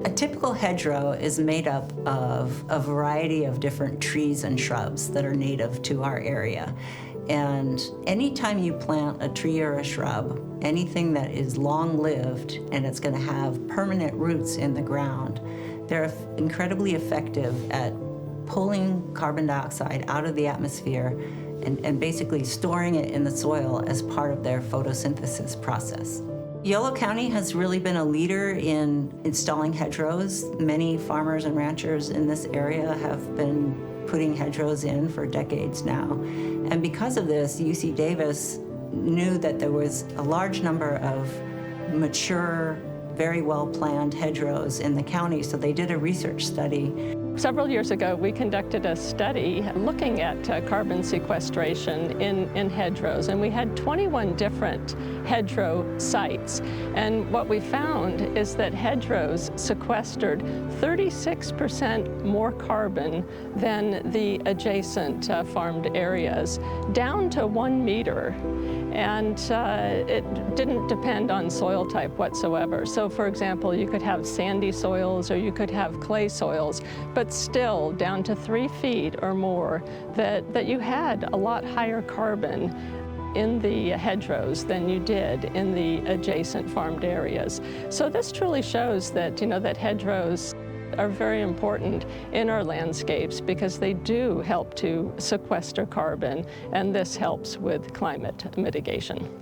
A typical hedgerow is made up of a variety of different trees and shrubs that are native to our area. And anytime you plant a tree or a shrub, anything that is long-lived and it's going to have permanent roots in the ground, they're incredibly effective at pulling carbon dioxide out of the atmosphere and basically storing it in the soil as part of their photosynthesis process. Yolo County has really been a leader in installing hedgerows. Many farmers and ranchers in this area have been putting hedgerows in for decades now. And because of this, UC Davis knew that there was a large number of mature, very well-planned hedgerows in the county, so they did a research study. Several years ago, we conducted a study looking at carbon sequestration in hedgerows, and we had 21 different hedgerow sites. And what we found is that hedgerows sequestered 36% more carbon than the adjacent farmed areas, down to 1 meter. And it didn't depend on soil type whatsoever. So for example, you could have sandy soils or you could have clay soils, but still down to 3 feet or more, that you had a lot higher carbon in the hedgerows than you did in the adjacent farmed areas. So this truly shows that, that hedgerows are very important in our landscapes because they do help to sequester carbon, and this helps with climate mitigation.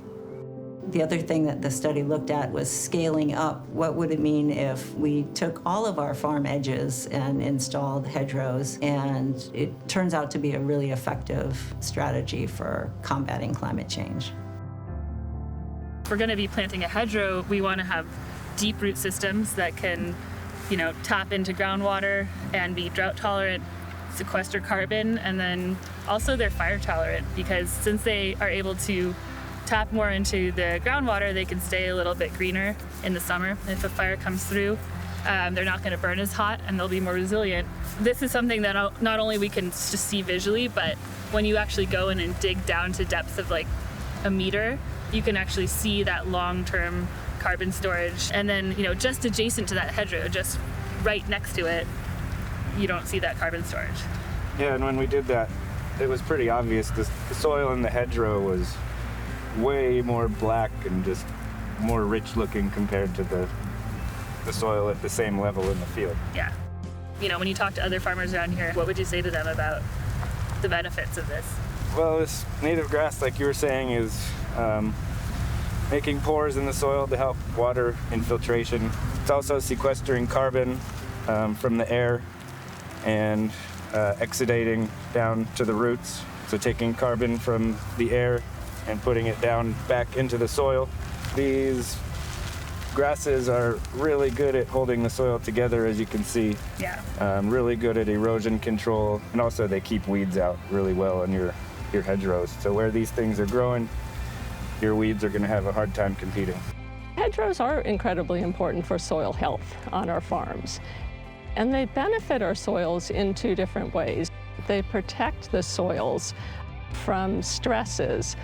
The other thing that the study looked at was scaling up. What would it mean if we took all of our farm edges and installed hedgerows? And it turns out to be a really effective strategy for combating climate change. If we're going to be planting a hedgerow, we want to have deep root systems that can tap into groundwater and be drought tolerant, sequester carbon, and then also they're fire tolerant because since they are able to tap more into the groundwater, they can stay a little bit greener in the summer. If a fire comes through, they're not going to burn as hot and they'll be more resilient. This is something that not only we can just see visually, but when you actually go in and dig down to depths of like a meter, you can actually see that long-term carbon storage. And then, just adjacent to that hedgerow, just right next to it, you don't see that carbon storage. Yeah, and when we did that, it was pretty obvious. The soil in the hedgerow was way more black and just more rich looking compared to the soil at the same level in the field. Yeah. When you talk to other farmers around here, what would you say to them about the benefits of this? Well, this native grass, like you were saying, is making pores in the soil to help water infiltration. It's also sequestering carbon from the air and exudating down to the roots. So taking carbon from the air and putting it down back into the soil. These grasses are really good at holding the soil together, as you can see. Yeah. Really good at erosion control, and also they keep weeds out really well in your hedgerows. So where these things are growing, your weeds are going to have a hard time competing. Hedgerows are incredibly important for soil health on our farms, and they benefit our soils in 2 different ways. They protect the soils from stresses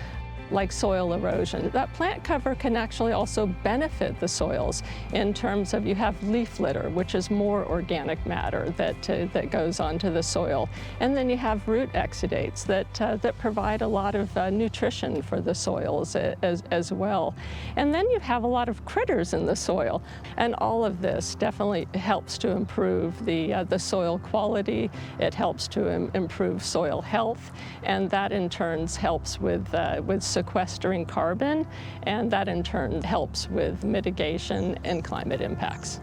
like soil erosion. That plant cover can actually also benefit the soils in terms of you have leaf litter, which is more organic matter that goes onto the soil. And then you have root exudates that provide a lot of nutrition for the soils as well. And then you have a lot of critters in the soil. And all of this definitely helps to improve the soil quality. It helps to improve soil health. And that in turn helps with sequestering carbon, and that in turn helps with mitigation and climate impacts.